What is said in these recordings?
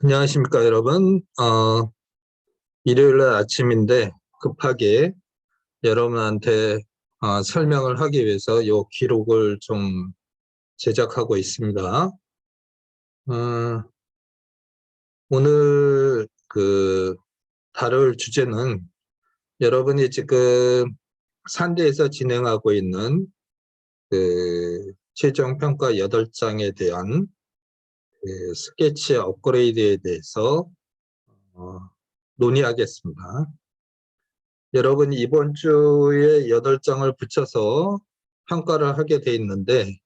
안녕하십니까 여러분. 일요일날 아침인데 급하게 여러분한테 설명을 하기 위해서 이 기록을 좀 제작하고 있습니다. 오늘 다룰 주제는 여러분이 지금 산대에서 진행하고 있는 최종평가 8장에 대한 스케치 업그레이드에 대해서 논의하겠습니다. 여러분 이번 주에 8장을 붙여서 평가를 하게 돼 있는데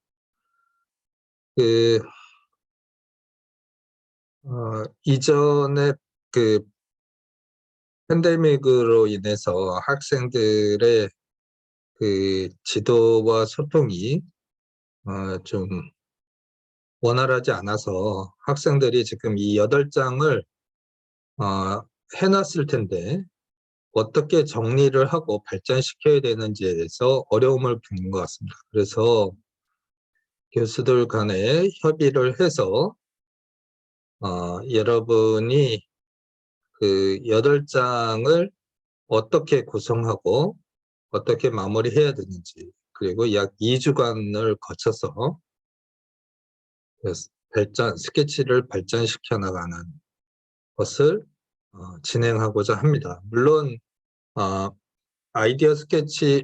이전에 팬데믹으로 인해서 학생들의 지도와 소통이 좀 원활하지 않아서 학생들이 지금 이 8장을 해놨을 텐데 어떻게 정리를 하고 발전시켜야 되는지에 대해서 어려움을 겪는 것 같습니다. 그래서 교수들 간에 협의를 해서 여러분이 8장을 어떻게 구성하고 어떻게 마무리해야 되는지, 그리고 약 2주간을 거쳐서 스케치를 발전시켜 나가는 것을 진행하고자 합니다. 물론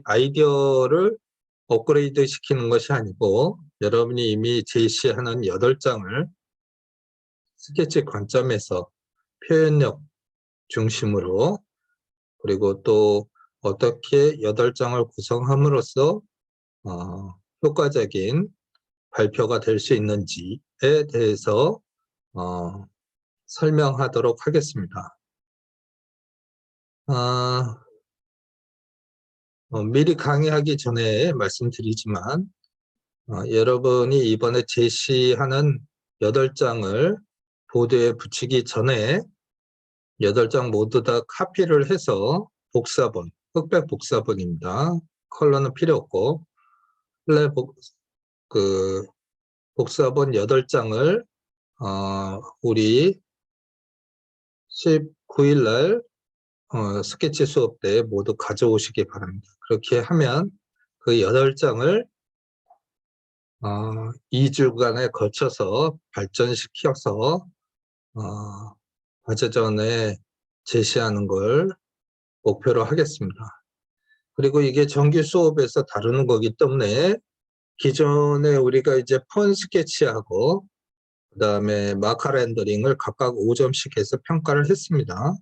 아이디어를 업그레이드 시키는 것이 아니고 여러분이 이미 제시하는 8장을 스케치 관점에서 표현력 중심으로, 그리고 또 어떻게 8장을 구성함으로써 효과적인 발표가 될 수 있는지에 대해서 설명하도록 하겠습니다. 미리 강의하기 전에 말씀드리지만 여러분이 이번에 제시하는 8장을 보드에 붙이기 전에 8장 모두 다 카피를 해서 복사본, 흑백 복사본입니다. 컬러는 필요 없고 복사본 8장을 우리 19일 날 스케치 수업 때 모두 가져오시기 바랍니다. 그렇게 하면 그 8장을 2주간에 걸쳐서 발전시켜서 과제전에 제시하는 걸 목표로 하겠습니다. 그리고 이게 정규 수업에서 다루는 거기 때문에 기존에 우리가 이제 폰 스케치하고 그 다음에 마카 렌더링을 각각 5점씩 해서 평가를 했습니다.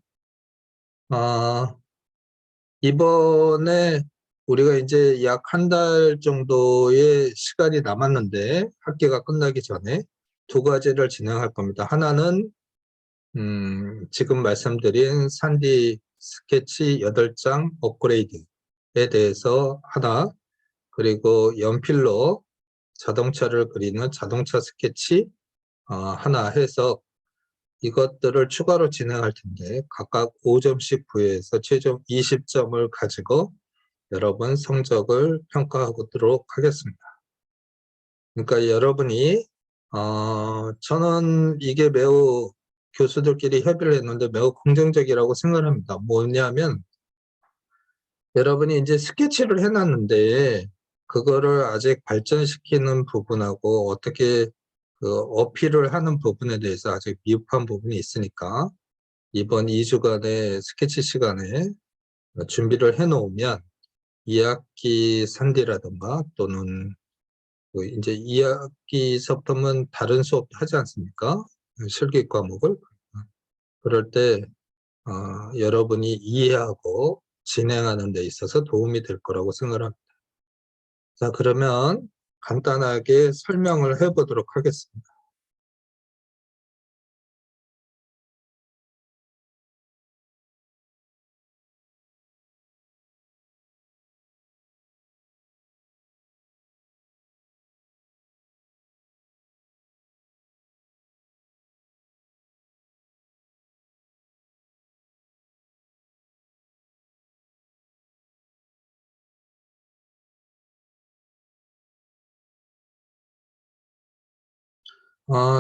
이번에 우리가 이제 약 한 달 정도의 시간이 남았는데 학기가 끝나기 전에 2가지를 진행할 겁니다. 하나는 지금 말씀드린 산디 스케치 8장 업그레이드에 대해서 하나, 그리고 연필로 자동차를 그리는 자동차 스케치 하나 해서 이것들을 추가로 진행할 텐데 각각 5점씩 부여해서 최종 20점을 가지고 여러분 성적을 평가하도록 하겠습니다. 그러니까 여러분이 저는 이게 매우 교수들끼리 협의를 했는데 매우 긍정적이라고 생각을 합니다. 뭐냐면 여러분이 이제 스케치를 해놨는데 그거를 아직 발전시키는 부분하고 어떻게 어필을 하는 부분에 대해서 아직 미흡한 부분이 있으니까 이번 2주간의 스케치 시간에 준비를 해놓으면 2학기 산디라든가 또는 이제 2학기서부터는 다른 수업도 하지 않습니까? 실기 과목을. 그럴 때 여러분이 이해하고 진행하는 데 있어서 도움이 될 거라고 생각을 합니다. 자, 그러면 간단하게 설명을 해보도록 하겠습니다.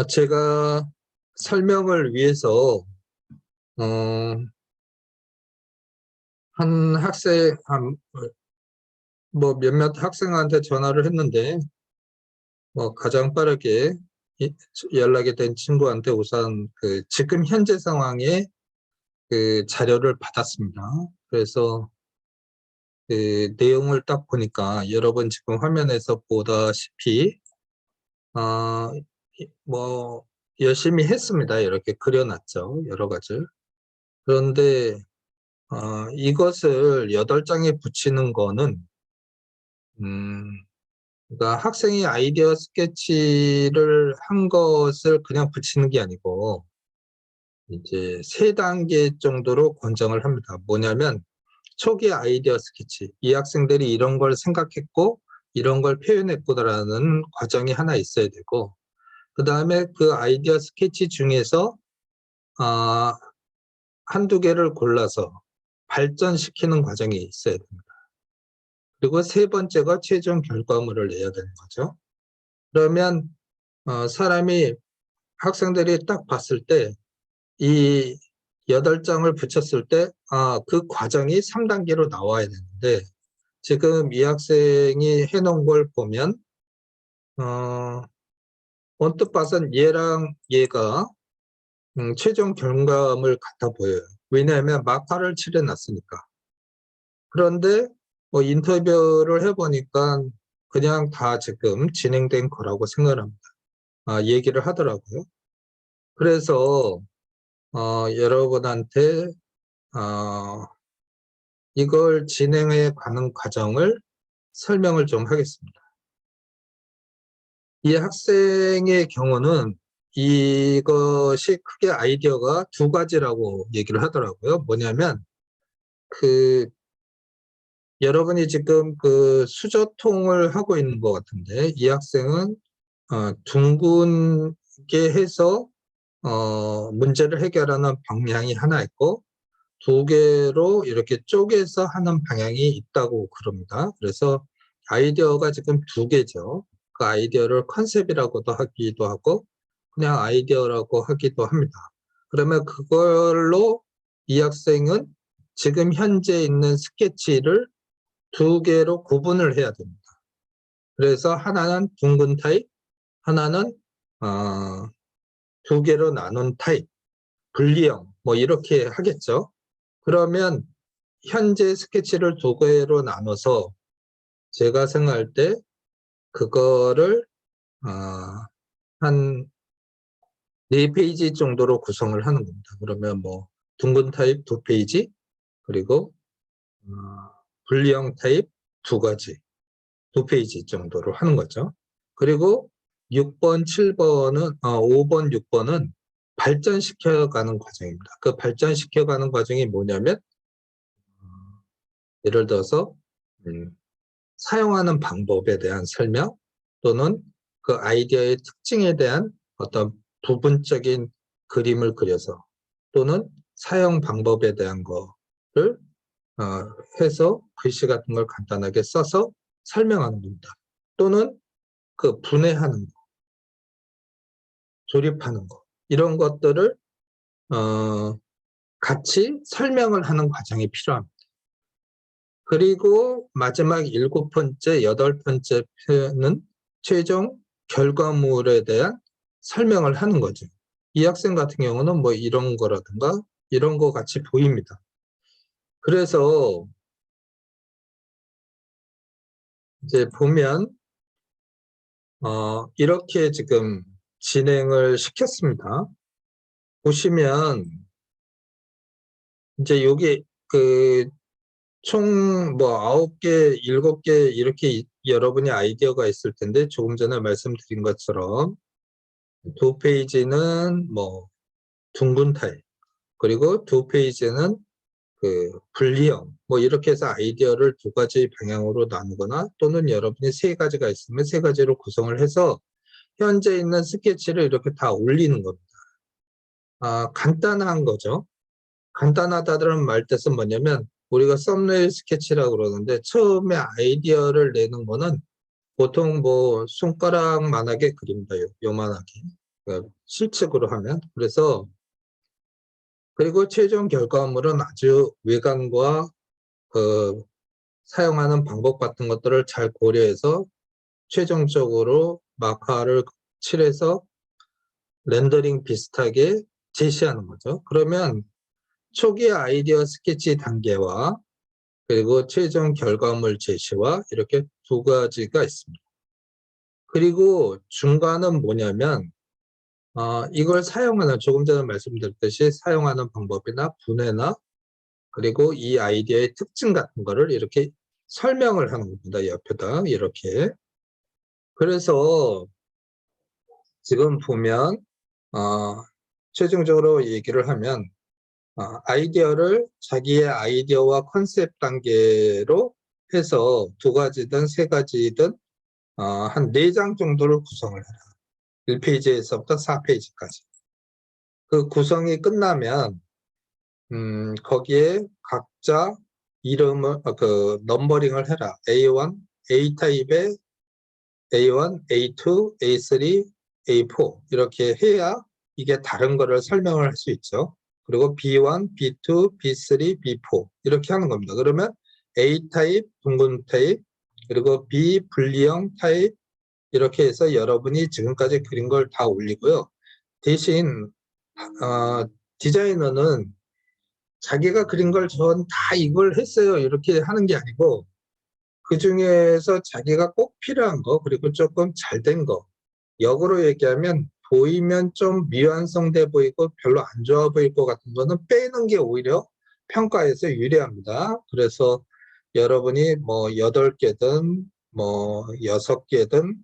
제가 설명을 위해서 한 학생 뭐 몇몇 학생한테 전화를 했는데 뭐 가장 빠르게 연락이 된 친구한테 우선 그 지금 현재 상황의 그 자료를 받았습니다. 그래서 그 내용을 딱 보니까 여러분 지금 화면에서 보다시피 뭐 열심히 했습니다. 이렇게 그려놨죠. 여러 가지. 그런데 이것을 8장에 붙이는 거는 그러니까 학생이 아이디어 스케치를 한 것을 그냥 붙이는 게 아니고 이제 3단계 정도로 권장을 합니다. 뭐냐면 초기 아이디어 스케치. 이 학생들이 이런 걸 생각했고 이런 걸 표현했구나라는 과정이 하나 있어야 되고, 그 다음에 그 아이디어 스케치 중에서 한두 개를 골라서 발전시키는 과정이 있어야 됩니다. 그리고 3번째가 최종 결과물을 내야 되는 거죠. 그러면 사람이 학생들이 딱 봤을 때 이 8장을 붙였을 때 그 과정이 3단계로 나와야 되는데 지금 이 학생이 해놓은 걸 보면 언뜻 봐선 얘랑 얘가 최종 결과물 같아 보여요. 왜냐하면 마카를 칠해놨으니까. 그런데 뭐 인터뷰를 해보니까 그냥 다 지금 진행된 거라고 생각을 합니다. 얘기를 하더라고요. 그래서 여러분한테 이걸 진행해 가는 과정을 설명을 좀 하겠습니다. 이 학생의 경우는 이것이 크게 아이디어가 2가지라고 얘기를 하더라고요. 뭐냐면 여러분이 지금 그 수저통을 하고 있는 것 같은데 이 학생은 둥근게 해서 문제를 해결하는 방향이 하나 있고 2개로 이렇게 쪼개서 하는 방향이 있다고 그럽니다. 그래서 아이디어가 지금 2개죠. 그 아이디어를 컨셉이라고도 하기도 하고 그냥 아이디어라고 하기도 합니다. 그러면 그걸로 이 학생은 지금 현재 있는 스케치를 2개로 구분을 해야 됩니다. 그래서 하나는 둥근 타입, 하나는 2개로 나눈 타입, 분리형 뭐 이렇게 하겠죠. 그러면 현재 스케치를 2개로 나눠서 제가 생각할 때 그거를 한 4페이지 정도로 구성을 하는 겁니다. 그러면 뭐 둥근 타입 2페이지, 그리고 분리형 타입 2가지, 2페이지 정도로 하는 거죠. 그리고 6번, 7번은 5번, 6번은 발전시켜가는 과정입니다. 그 발전시켜가는 과정이 뭐냐면 예를 들어서 사용하는 방법에 대한 설명, 또는 그 아이디어의 특징에 대한 어떤 부분적인 그림을 그려서, 또는 사용 방법에 대한 거를 해서 글씨 같은 걸 간단하게 써서 설명하는 겁니다. 또는 그 분해하는 거, 조립하는 거, 이런 것들을 같이 설명을 하는 과정이 필요합니다. 그리고 마지막 7번째, 8번째 표현은 최종 결과물에 대한 설명을 하는 거죠. 이 학생 같은 경우는 뭐 이런 거라든가 이런 거 같이 보입니다. 그래서 이제 보면 이렇게 지금 진행을 시켰습니다. 보시면 이제 여기 총 뭐 9개, 7개 이렇게 여러분이 아이디어가 있을 텐데 조금 전에 말씀드린 것처럼 2페이지는 뭐 둥근 타입, 그리고 2페이지는 그 분리형, 뭐 이렇게 해서 아이디어를 2가지 방향으로 나누거나, 또는 여러분이 3가지가 있으면 3가지로 구성을 해서 현재 있는 스케치를 이렇게 다 올리는 겁니다. 간단한 거죠. 간단하다는 말 뜻은 뭐냐면 우리가 썸네일 스케치라고 그러는데 처음에 아이디어를 내는 거는 보통 뭐 손가락만하게 그립니다. 요만하게. 실측으로 하면. 그래서 그리고 최종 결과물은 아주 외관과 사용하는 방법 같은 것들을 잘 고려해서 최종적으로 마카를 칠해서 렌더링 비슷하게 제시하는 거죠. 그러면 초기 아이디어 스케치 단계와 그리고 최종 결과물 제시와 이렇게 두 가지가 있습니다. 그리고 중간은 뭐냐면 이걸 사용하는, 조금 전에 말씀드렸듯이 사용하는 방법이나 분해나 그리고 이 아이디어의 특징 같은 거를 이렇게 설명을 하는 겁니다. 옆에다 이렇게. 그래서 지금 보면 최종적으로 얘기를 하면 아이디어를 자기의 아이디어와 컨셉 단계로 해서 두 가지든 세 가지든 한 4장 정도를 구성을 해라. 1페이지에서부터 4페이지까지. 그 구성이 끝나면 거기에 각자 이름을 넘버링을 해라. A1, A타입의 A1, A2, A3, A4 이렇게 해야 이게 다른 거를 설명을 할 수 있죠. 그리고 B1, B2, B3, B4 이렇게 하는 겁니다. 그러면 A타입, 둥근 타입, 그리고 B 분리형 타입 이렇게 해서 여러분이 지금까지 그린 걸 다 올리고요. 대신 디자이너는 자기가 그린 걸 전 다 이걸 했어요 이렇게 하는 게 아니고 그 중에서 자기가 꼭 필요한 거 그리고 조금 잘 된 거, 역으로 얘기하면 보이면 좀 미완성돼 보이고 별로 안 좋아 보일 것 같은 거는 빼는 게 오히려 평가에서 유리합니다. 그래서 여러분이 뭐 8개든 뭐 6개든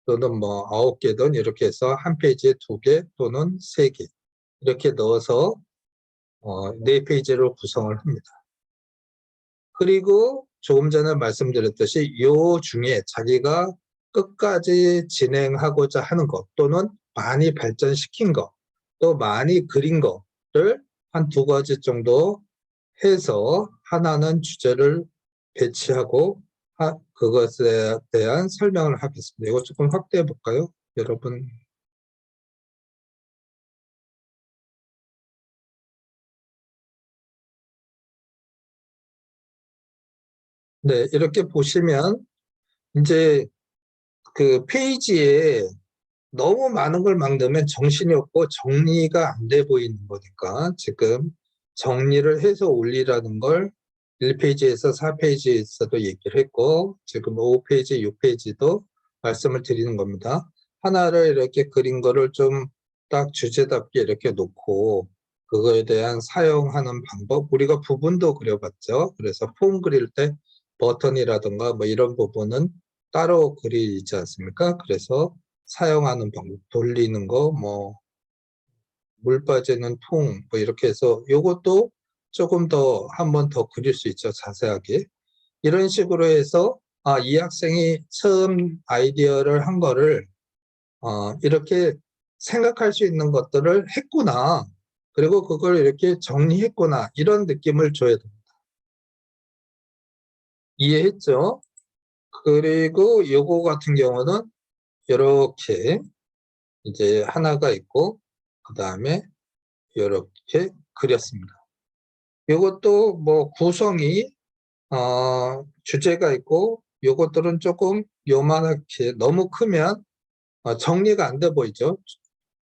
또는 뭐 9개든 이렇게 해서 한 페이지에 2개 또는 3개 이렇게 넣어서 4페이지로 구성을 합니다. 그리고 조금 전에 말씀드렸듯이 요 중에 자기가 끝까지 진행하고자 하는 것 또는 많이 발전시킨 것 또 많이 그린 거를 한 2가지 정도 해서 하나는 주제를 배치하고 그것에 대한 설명을 하겠습니다. 이거 조금 확대해 볼까요, 여러분? 네, 이렇게 보시면 이제 그 페이지에 너무 많은 걸 막 넣으면 정신이 없고 정리가 안 돼 보이는 거니까 지금 정리를 해서 올리라는 걸 1페이지에서 4페이지에서도 얘기를 했고 지금 5페이지, 6페이지도 말씀을 드리는 겁니다. 하나를 이렇게 그린 거를 좀 딱 주제답게 이렇게 놓고 그거에 대한 사용하는 방법, 우리가 부분도 그려봤죠. 그래서 폼 그릴 때 버튼이라든가 뭐 이런 부분은 따로 그리지 않습니까? 그래서 사용하는 방법, 돌리는 거, 뭐 물 빠지는 통, 뭐 이렇게 해서 요것도 조금 더 한 번 더 그릴 수 있죠, 자세하게. 이런 식으로 해서 이 학생이 처음 아이디어를 한 거를 이렇게 생각할 수 있는 것들을 했구나. 그리고 그걸 이렇게 정리했구나. 이런 느낌을 줘야 됩니다. 이해했죠? 그리고 요거 같은 경우는 이렇게 이제 하나가 있고 그 다음에 이렇게 그렸습니다. 이것도 뭐 구성이 주제가 있고 요것들은 조금 요만하게 너무 크면 정리가 안 돼 보이죠.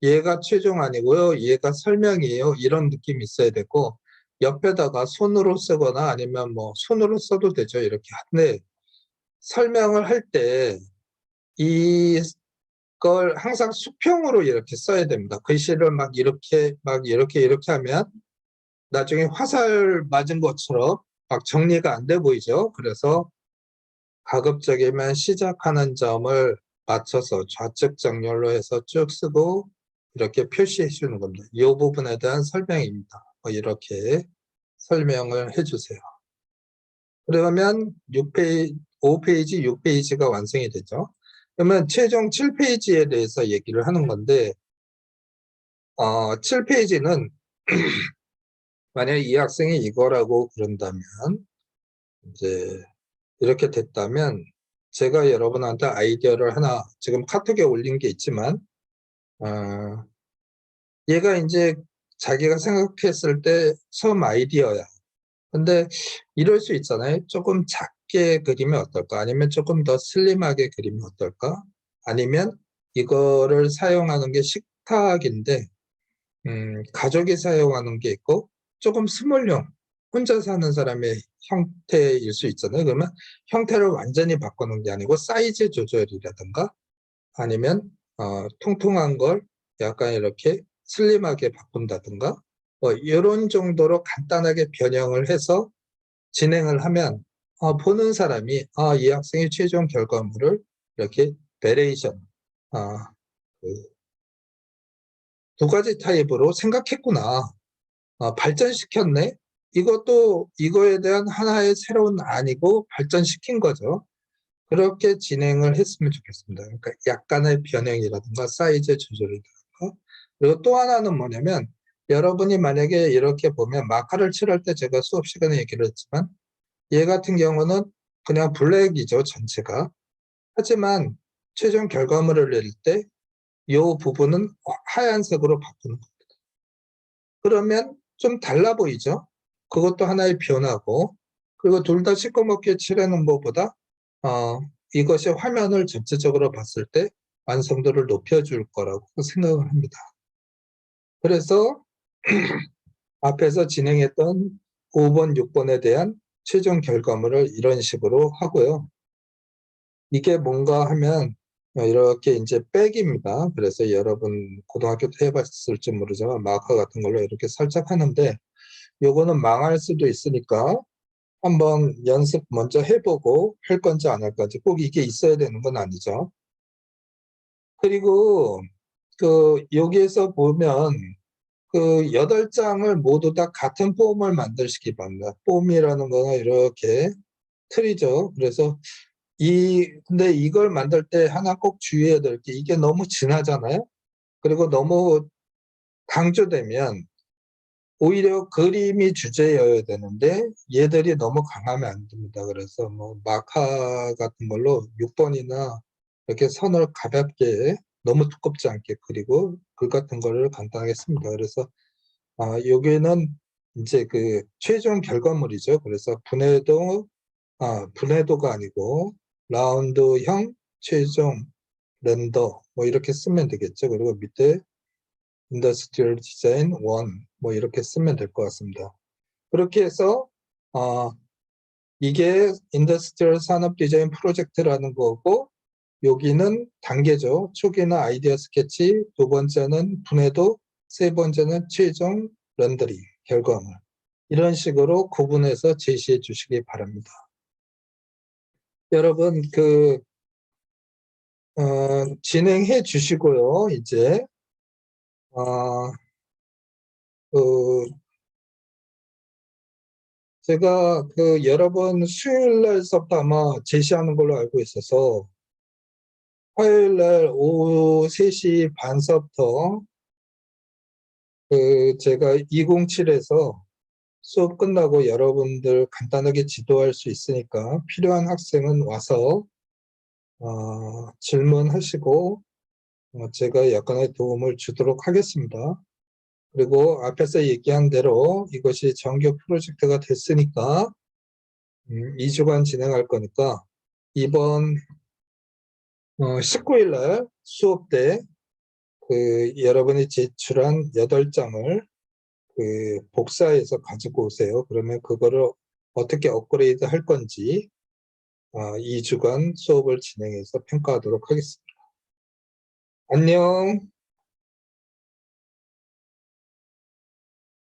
얘가 최종 아니고요, 얘가 설명이에요, 이런 느낌이 있어야 되고 옆에다가 손으로 쓰거나 아니면 뭐 손으로 써도 되죠. 이렇게. 근데 설명을 할 때 이걸 항상 수평으로 이렇게 써야 됩니다. 글씨를 막 이렇게 하면 나중에 화살 맞은 것처럼 막 정리가 안 돼 보이죠. 그래서 가급적이면 시작하는 점을 맞춰서 좌측 정렬로 해서 쭉 쓰고 이렇게 표시해 주는 겁니다. 이 부분에 대한 설명입니다. 이렇게 설명을 해주세요. 그러면 5페이지, 6페이지가 완성이 되죠. 그러면 최종 7페이지에 대해서 얘기를 하는 건데 7페이지는 만약에 이 학생이 이거라고 그런다면 이제 이렇게 됐다면 제가 여러분한테 아이디어를 하나 지금 카톡에 올린 게 있지만 얘가 이제 자기가 생각했을 때 처음 아이디어야. 근데 이럴 수 있잖아요. 조금 작게 그리면 어떨까? 아니면 조금 더 슬림하게 그리면 어떨까? 아니면 이거를 사용하는 게 식탁인데 가족이 사용하는 게 있고 조금 스몰용, 혼자 사는 사람의 형태일 수 있잖아요. 그러면 형태를 완전히 바꾸는 게 아니고 사이즈 조절이라든가 아니면 통통한 걸 약간 이렇게 슬림하게 바꾼다든가 이런 정도로 간단하게 변형을 해서 진행을 하면 보는 사람이 이 학생의 최종 결과물을 이렇게 베레이션 그 두 가지 타입으로 생각했구나. 발전시켰네. 이것도 이거에 대한 하나의 새로운 안이고 발전시킨 거죠. 그렇게 진행을 했으면 좋겠습니다. 그러니까 약간의 변형이라든가 사이즈 조절이라든가 그리고 또 하나는 뭐냐면 여러분이 만약에 이렇게 보면 마카를 칠할 때 제가 수업 시간에 얘기를 했지만 얘 같은 경우는 그냥 블랙이죠 전체가. 하지만 최종 결과물을 낼 때 이 부분은 하얀색으로 바꾸는 겁니다. 그러면 좀 달라 보이죠? 그것도 하나의 변화고 그리고 둘 다 시꺼멓게 칠하는 것보다 이것이 화면을 전체적으로 봤을 때 완성도를 높여줄 거라고 생각을 합니다. 그래서 앞에서 진행했던 5번, 6번에 대한 최종 결과물을 이런 식으로 하고요. 이게 뭔가 하면 이렇게 이제 백입니다. 그래서 여러분 고등학교 때 해봤을지 모르지만 마커 같은 걸로 이렇게 살짝 하는데 요거는 망할 수도 있으니까 한번 연습 먼저 해보고 할 건지 안 할 건지 꼭 이게 있어야 되는 건 아니죠. 그리고 여기에서 보면 그 8장을 모두 다 같은 폼을 만들시기 바랍니다. 폼이라는 거는 이렇게 틀이죠. 그래서 근데 이걸 만들 때 하나 꼭 주의해야 될 게 이게 너무 진하잖아요. 그리고 너무 강조되면 오히려 그림이 주제여야 되는데 얘들이 너무 강하면 안 됩니다. 그래서 뭐 마카 같은 걸로 6번이나 이렇게 선을 가볍게 너무 두껍지 않게 그리고 글 같은 거를 간단하게 씁니다. 그래서 여기는 이제 그 최종 결과물이죠. 그래서 분해도가 아니고 라운드형 최종 렌더 뭐 이렇게 쓰면 되겠죠. 그리고 밑에 인더스트리얼 디자인 1 뭐 이렇게 쓰면 될 것 같습니다. 그렇게 해서 이게 인더스트리얼 산업 디자인 프로젝트라는 거고 여기는 단계죠. 초기나 아이디어 스케치, 두 번째는 분해도, 세 번째는 최종 렌더링 결과물. 이런 식으로 구분해서 제시해 주시기 바랍니다. 여러분 진행해 주시고요. 이제 제가 여러분 수요일 날서부터 아마 제시하는 걸로 알고 있어서 화요일 날 오후 3시 반서부터 제가 207에서 수업 끝나고 여러분들 간단하게 지도할 수 있으니까 필요한 학생은 와서 질문하시고 제가 약간의 도움을 주도록 하겠습니다. 그리고 앞에서 얘기한 대로 이것이 정규 프로젝트가 됐으니까 2주간 진행할 거니까 이번 19일 날 수업 때 여러분이 제출한 8장을 복사해서 가지고 오세요. 그러면 그거를 어떻게 업그레이드 할 건지 2주간 수업을 진행해서 평가하도록 하겠습니다. 안녕.